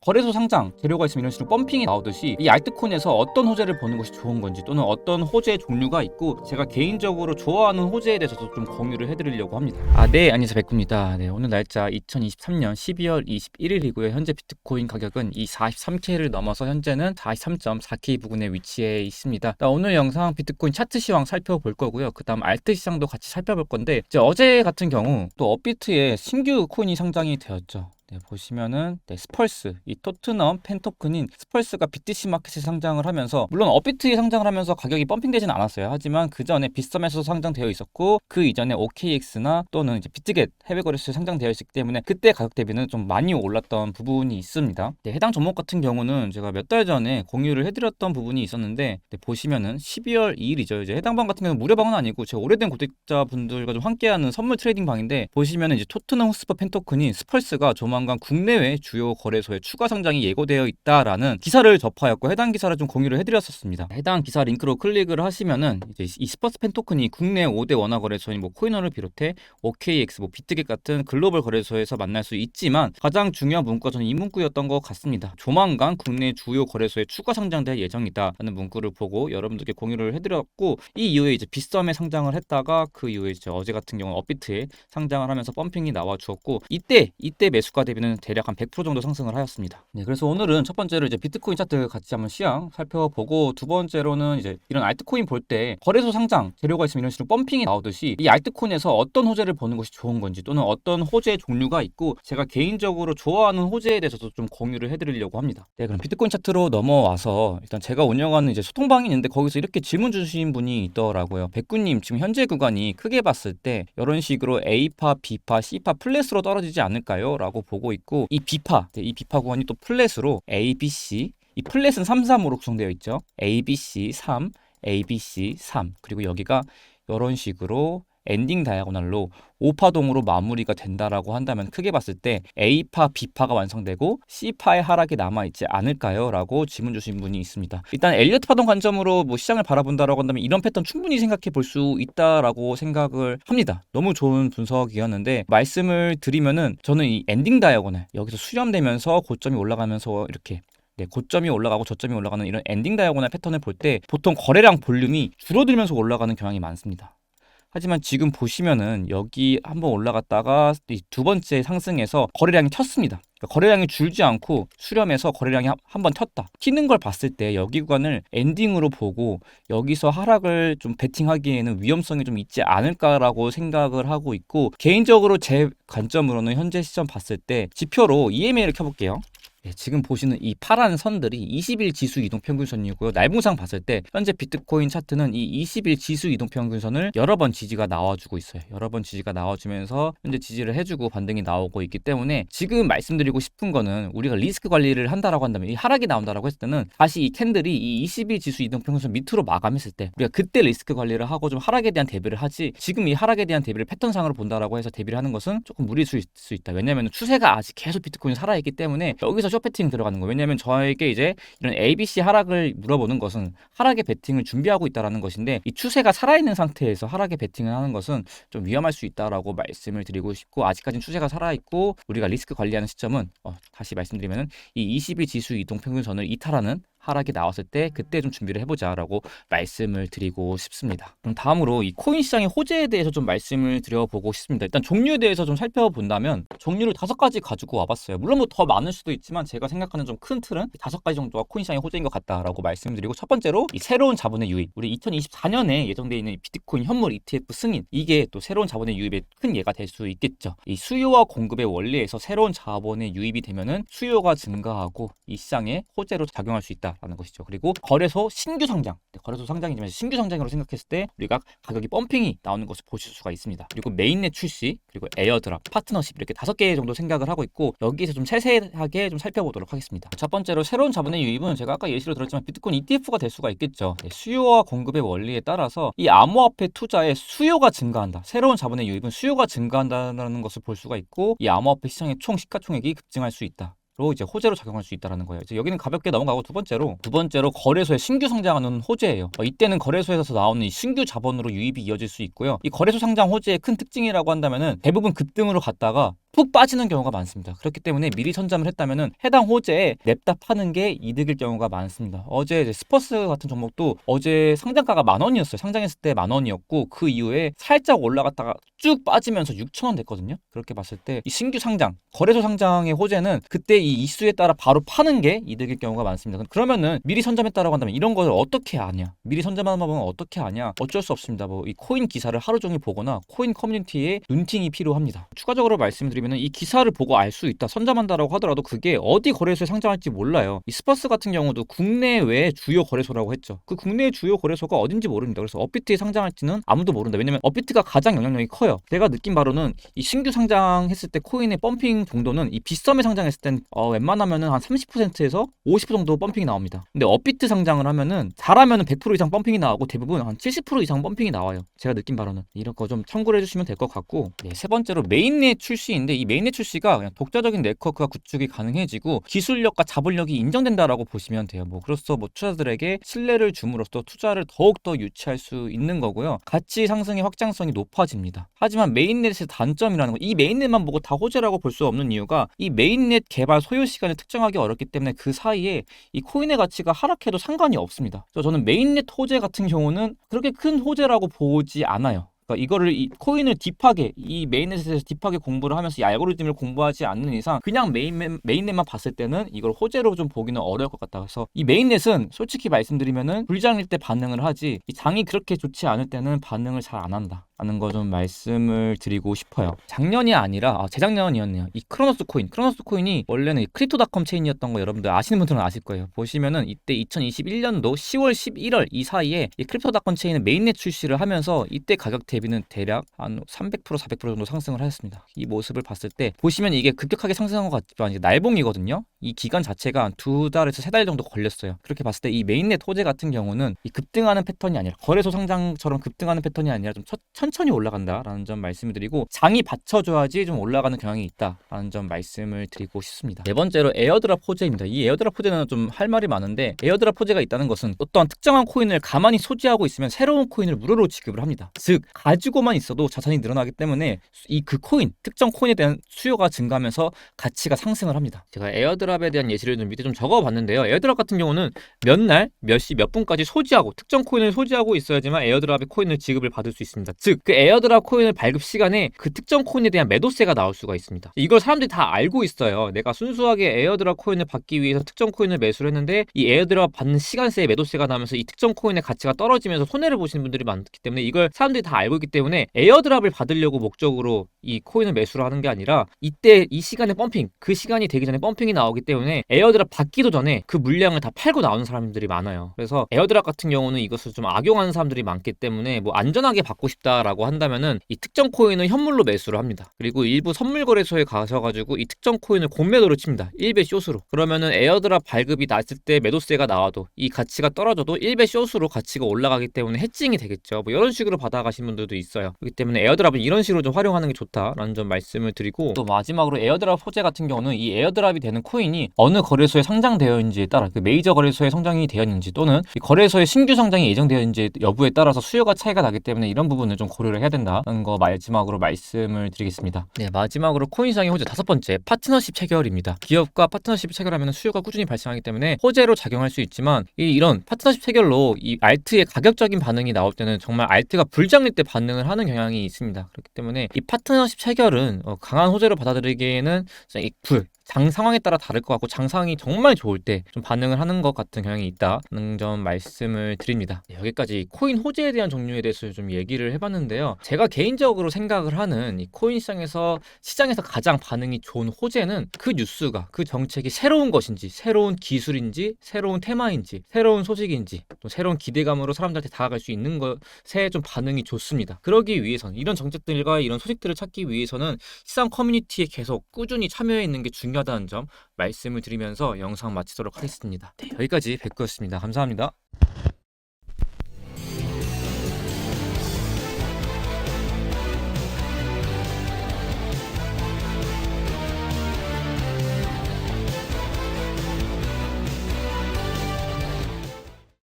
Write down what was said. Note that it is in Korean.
거래소 상장 재료가 있으면 이런 식으로 펌핑이 나오듯이 이 알트코인에서 어떤 호재를 보는 것이 좋은 건지 또는 어떤 호재 종류가 있고 제가 개인적으로 좋아하는 호재에 대해서도 좀 공유를 해드리려고 합니다. 네, 안녕하세요, 백구입니다. 네, 오늘 날짜 2023년 12월 21일이고요. 현재 비트코인 가격은 이 43K를 넘어서 현재는 43.4K 부근에 위치해 있습니다. 오늘 영상 비트코인 차트 시황 살펴볼 거고요. 그 다음 알트 시장도 같이 살펴볼 건데 이제 어제 같은 경우 또 업비트에 신규 코인이 상장이 되었죠. 네, 보시면은 스펄스, 이 토트넘 펜 토큰인 스펄스가 BTC 마켓에 상장을 하면서, 물론 업비트에 상장을 하면서 가격이 펌핑되진 않았어요. 하지만 그 전에 빗썸에서 상장되어 있었고 그 이전에 OKX나 또는 이제 비트겟 해외 거래소에 상장되어 있기 때문에 그때 가격 대비는 좀 많이 올랐던 부분이 있습니다. 네, 해당 종목 같은 경우는 제가 몇 달 전에 공유를 해드렸던 부분이 있었는데, 보시면은 12월 2일이죠. 이제 해당 방 같은 경우는 무료방은 아니고 제 오래된 구독자분들과 좀 함께하는 선물 트레이딩 방인데, 보시면은 이제 토트넘 호스퍼 펜 토큰인 스펄스가 조만간 국내외 주요 거래소에 추가 상장이 예고되어 있다라는 기사를 접하였고, 해당 기사를 좀 공유를 해드렸었습니다. 해당 기사 링크로 클릭을 하시면은 이제 이 스펄스 펜 토큰이 국내 5대 원화 거래소인 코이너를 비롯해 OKX, 비트겟 같은 글로벌 거래소에서 만날 수 있지만, 가장 중요한 문구가 저는 이 문구였던 것 같습니다. 조만간 국내 주요 거래소에 추가 상장될 예정이다라는 문구를 보고 여러분들께 공유를 해드렸고, 이 이후에 이제 빗썸에 상장을 했다가 그 이후에 이제 어제 같은 경우는 업비트에 상장을 하면서 펌핑이 나와 주었고, 이때 매수가 대비는 대략 한 100% 정도 상승을 하였습니다. 네, 그래서 오늘은 첫 번째로 이제 비트코인 차트 같이 한번 시황 살펴보고, 두 번째로는 이제 이런 알트코인 볼 때 거래소 상장 재료가 있으면 이런 식으로 펌핑이 나오듯이 이 알트코인에서 어떤 호재를 보는 것이 좋은 건지 또는 어떤 호재 종류가 있고 제가 개인적으로 좋아하는 호재에 대해서도 좀 공유를 해드리려고 합니다. 네, 그럼 비트코인 차트로 넘어와서 일단 제가 운영하는 이제 소통방이 있는데, 거기서 이렇게 질문 주신 분이 있더라고요. 백구님, 지금 현재 구간이 크게 봤을 때 이런 식으로 A파, B파, C파 플랫으로 떨어지지 않을까요? 라고 보고 있고, 이 B파 구간이 또 플랫으로 A, B, C, 이 플랫은 3, 3으로 구성되어 있죠. A, B, C 3, A, B, C 3, 그리고 여기가 이런 식으로 엔딩 다이아고날로 5파동으로 마무리가 된다라고 한다면, 크게 봤을 때 A파, B파가 완성되고 C파의 하락이 남아있지 않을까요? 라고 질문 주신 분이 있습니다. 일단 엘리어트 파동 관점으로 시장을 바라본다라고 한다면 이런 패턴 충분히 생각해 볼 수 있다라고 생각을 합니다. 너무 좋은 분석이었는데, 말씀을 드리면은 저는 이 엔딩 다이아고날 여기서 수렴되면서 고점이 올라가면서 이렇게 고점이 올라가고 저점이 올라가는 이런 엔딩 다이아고날 패턴을 볼 때 보통 거래량 볼륨이 줄어들면서 올라가는 경향이 많습니다. 하지만 지금 보시면은 여기 한번 올라갔다가 이 두 번째 상승에서 거래량이 튀었습니다. 그러니까 거래량이 줄지 않고 수렴해서 거래량이 한번 튀었다. 튀는 걸 봤을 때 여기 구간을 엔딩으로 보고 여기서 하락을 좀 베팅하기에는 위험성이 좀 있지 않을까라고 생각을 하고 있고, 개인적으로 제 관점으로는 현재 시점 봤을 때 지표로 EMA를 켜볼게요. 지금 보시는 이 파란 선들이 20일 지수 이동평균선이고요. 날봉상 봤을 때 현재 비트코인 차트는 이 20일 지수 이동평균선을 여러 번 지지가 나와주고 있어요. 여러 번 지지가 나와주면서 현재 지지를 해주고 반등이 나오고 있기 때문에, 지금 말씀드리고 싶은 거는 우리가 리스크 관리를 한다라고 한다면, 이 하락이 나온다라고 했을 때는 다시 이 캔들이 이 20일 지수 이동평균선 밑으로 마감했을 때 우리가 그때 리스크 관리를 하고 좀 하락에 대한 대비를 하지, 지금 이 하락에 대한 대비를 패턴상으로 본다라고 해서 대비를 하는 것은 조금 무리일 수 있다. 왜냐하면 추세가 아직 계속 비트코인이 살아있기 때문에 여기서 숏배팅 들어가는 거예요. 왜냐하면 저에게 이제 이런 ABC 하락을 물어보는 것은 하락의 베팅을 준비하고 있다라는 것인데, 이 추세가 살아있는 상태에서 하락의 베팅을 하는 것은 좀 위험할 수 있다라고 말씀을 드리고 싶고, 아직까지는 추세가 살아있고 우리가 리스크 관리하는 시점은 다시 말씀드리면은 이 20일 지수 이동평균선을 이탈하는 하락이 나왔을 때 그때 좀 준비를 해보자라고 말씀을 드리고 싶습니다. 그럼 다음으로 이 코인 시장의 호재에 대해서 좀 말씀을 드려보고 싶습니다. 일단 종류에 대해서 좀 살펴본다면 종류를 5가지 가지고 와봤어요. 물론 더 많을 수도 있지만 제가 생각하는 좀 큰 틀은 5가지 정도가 코인 시장의 호재인 것 같다라고 말씀드리고, 첫 번째로 이 새로운 자본의 유입. 우리 2024년에 예정되어 있는 비트코인 현물 ETF 승인, 이게 또 새로운 자본의 유입의 큰 예가 될 수 있겠죠. 이 수요와 공급의 원리에서 새로운 자본의 유입이 되면은 수요가 증가하고 이 시장에 호재로 작용할 수 있다 라는 것이죠. 그리고 거래소 신규 상장, 거래소 상장이지만 신규 상장으로 생각했을 때 우리가 가격이 펌핑이 나오는 것을 보실 수가 있습니다. 그리고 메인넷 출시, 그리고 에어드랍, 파트너십, 이렇게 5개 정도 생각을 하고 있고, 여기에서 좀 세세하게 좀 살펴보도록 하겠습니다. 첫 번째로 새로운 자본의 유입은 제가 아까 예시로 들었지만 비트코인 ETF가 될 수가 있겠죠. 수요와 공급의 원리에 따라서 이 암호화폐 투자에 수요가 증가한다. 새로운 자본의 유입은 수요가 증가한다는 것을 볼 수가 있고, 이 암호화폐 시장의 총 시가총액이 급증할 수 있다. 로 이제 호재로 작용할 수 있다는 거예요. 이제 여기는 가볍게 넘어가고, 두 번째로 거래소에 신규 상장하는 호재예요. 이때는 거래소에서 나오는 이 신규 자본으로 유입이 이어질 수 있고요. 이 거래소 상장 호재의 큰 특징이라고 한다면은 대부분 급등으로 갔다가 푹 빠지는 경우가 많습니다. 그렇기 때문에 미리 선점을 했다면은 해당 호재에 냅다 파는 게 이득일 경우가 많습니다. 어제 이제 스퍼스 같은 종목도 어제 상장가가 10,000원이었어요. 상장했을 때 10,000원이었고 그 이후에 살짝 올라갔다가 쭉 빠지면서 6,000원 됐거든요. 그렇게 봤을 때 이 신규 상장, 거래소 상장의 호재는 그때 이 이슈에 따라 바로 파는 게 이득일 경우가 많습니다. 그러면은 미리 선점했다라고 한다면 이런 걸 어떻게 아냐? 미리 선점하는 법은 어떻게 아냐? 어쩔 수 없습니다. 뭐 이 코인 기사를 하루 종일 보거나 코인 커뮤니티에 눈팅이 필요합니다. 추가적으로 말씀드리면은 이 기사를 보고 알 수 있다, 선점한다라고 하더라도 그게 어디 거래소에 상장할지 몰라요. 이 스퍼스 같은 경우도 국내외 주요 거래소라고 했죠. 그 국내 주요 거래소가 어딘지 모릅니다. 그래서 업비트에 상장할지는 아무도 모른다. 왜냐면 업비트가 가장 영향력이 커요. 제가 느낀 바로는 이 신규 상장했을 때 코인의 펌핑 정도는 이 빗썸에 상장했을 땐 웬만하면은 한 30%에서 50% 정도 펌핑이 나옵니다. 근데 업비트 상장을 하면은 잘하면은 100% 이상 펌핑이 나오고 대부분 한 70% 이상 펌핑이 나와요. 제가 느낀 바로는 이런 거 좀 참고를 해주시면 될 것 같고, 네, 세 번째로 메인넷 출시인데 이 메인넷 출시가 그냥 독자적인 네트워크가 구축이 가능해지고 기술력과 자본력이 인정된다라고 보시면 돼요. 뭐 그로써 뭐 투자자들에게 신뢰를 줌으로써 투자를 더욱더 유치할 수 있는 거고요. 가치 상승의 확장성이 높아집니다. 하지만 메인넷의 단점이라는 거, 이 메인넷만 보고 다 호재라고 볼 수 없는 이유가 이 메인넷 개발 소요 시간을 특정하기 어렵기 때문에 그 사이에 이 코인의 가치가 하락해도 상관이 없습니다. 그래서 저는 메인넷 호재 같은 경우는 그렇게 큰 호재라고 보지 않아요. 그러니까 이거를 이 코인을 딥하게 이 메인넷에서 딥하게 공부를 하면서 이 알고리즘을 공부하지 않는 이상 그냥 메인넷만 봤을 때는 이걸 호재로 좀 보기는 어려울 것 같다. 그래서 이 메인넷은 솔직히 말씀드리면은 불장일 때 반응을 하지 이 장이 그렇게 좋지 않을 때는 반응을 잘 안 한다 라는 거 좀 말씀을 드리고 싶어요. 작년이 아니라 재작년이었네요. 이 크로노스 코인이 원래는 이 크립토닷컴 체인이었던 거 여러분들 아시는 분들은 아실 거예요. 보시면은 이때 2021년도 10월 11월 이 사이에 이 크립토닷컴 체인은 메인넷 출시를 하면서 이때 가격 대비는 대략 한 300% 400% 정도 상승을 하였습니다. 이 모습을 봤을 때 보시면 이게 급격하게 상승한 것 같지만 이제 날봉이거든요. 이 기간 자체가 한 2달에서 3달 정도 걸렸어요. 그렇게 봤을 때 이 메인넷 호재 같은 경우는 이 급등하는 패턴이 아니라 거래소 상장처럼 급등하는 패턴이 아니라 좀 천천히 올라간다라는 점 말씀을 드리고 장이 받쳐줘야지 좀 올라가는 경향이 있다라는 점 말씀을 드리고 싶습니다. 네 번째로 에어드랍 호재입니다. 이 에어드랍 호재는 좀 할 말이 많은데 에어드랍 호재가 있다는 것은 어떠한 특정한 코인을 가만히 소지하고 있으면 새로운 코인을 무료로 지급을 합니다. 즉 가지고만 있어도 자산이 늘어나기 때문에 이 그 코인 특정 코인에 대한 수요가 증가하면서 가치가 상승을 합니다. 제가 에어드랍에 대한 예시를 좀 밑에 좀 적어봤는데요. 에어드랍 같은 경우는 몇 날, 몇 시, 몇 분까지 소지하고 특정 코인을 소지하고 있어야지만 에어드랍의 코인을 지급을 받을 수 있습니다. 즉 그 에어드랍 코인을 발급 시간에 그 특정 코인에 대한 매도세가 나올 수가 있습니다. 이걸 사람들이 다 알고 있어요. 내가 순수하게 에어드랍 코인을 받기 위해서 특정 코인을 매수를 했는데 이 에어드랍 받는 시간대에 매도세가 나면서 이 특정 코인의 가치가 떨어지면서 손해를 보시는 분들이 많기 때문에 이걸 사람들이 다 알고 있기 때문에 에어드랍을 받으려고 목적으로 이 코인을 매수를 하는 게 아니라 이때 이 시간에 펌핑, 그 시간이 되기 전에 펌핑이 나오기 때문에 에어드랍 받기도 전에 그 물량을 다 팔고 나오는 사람들이 많아요. 그래서 에어드랍 같은 경우는 이것을 좀 악용하는 사람들이 많기 때문에 뭐 안전하게 받고 싶다라고 한다면은 이 특정 코인을 현물로 매수를 합니다. 그리고 일부 선물 거래소에 가셔가지고 이 특정 코인을 공매도로 칩니다. 1배 숏으로. 그러면은 에어드랍 발급이 났을 때 매도세가 나와도 이 가치가 떨어져도 1배 숏으로 가치가 올라가기 때문에 해칭이 되겠죠. 뭐 이런 식으로 받아가신 분들도 있어요. 그렇기 때문에 에어드랍은 이런 식으로 좀 활용하는 게 좋다라는 점 말씀을 드리고, 또 마지막으로 에어드랍 호재 같은 경우는 이 에어드랍이 되는 코인이 어느 거래소에 상장되어 있는지에 따라 그 메이저 거래소에 상장이 되어 있는지 또는 이 거래소에 신규 상장이 예정되어 있는지 여부에 따라서 수요가 차이가 나기 때문에 이런 부분을 좀 고려를 해야 된다는 거 마지막으로 말씀을 드리겠습니다. 네, 마지막으로 코인상의 호재 다섯 번째, 파트너십 체결입니다. 기업과 파트너십 체결하면 수요가 꾸준히 발생하기 때문에 호재로 작용할 수 있지만 이런 파트너십 체결로 이 알트의 가격적인 반응이 나올 때는 정말 알트가 불장릴 때 반응을 하는 경향이 있습니다. 그렇기 때문에 이 파트너십 체결은 강한 호재로 받아들이기에는 장 상황에 따라 다를 것 같고 장 상황이 정말 좋을 때 좀 반응을 하는 것 같은 경향이 있다는 점 말씀을 드립니다. 네, 여기까지 코인 호재에 대한 종류에 대해서 좀 얘기를 해봤는데요. 제가 개인적으로 생각을 하는 이 코인 시장에서 가장 반응이 좋은 호재는 그 뉴스가, 그 정책이 새로운 것인지, 새로운 기술인지, 새로운 테마인지, 새로운 소식인지, 또 새로운 기대감으로 사람들한테 다가갈 수 있는 것에 좀 반응이 좋습니다. 그러기 위해서는 이런 정책들과 이런 소식들을 찾기 위해서는 시장 커뮤니티에 계속 꾸준히 참여해 있는 게 중요하다는 점 말씀을 드리면서 영상 마치도록 하겠습니다. 네, 여기까지 백구였습니다. 감사합니다.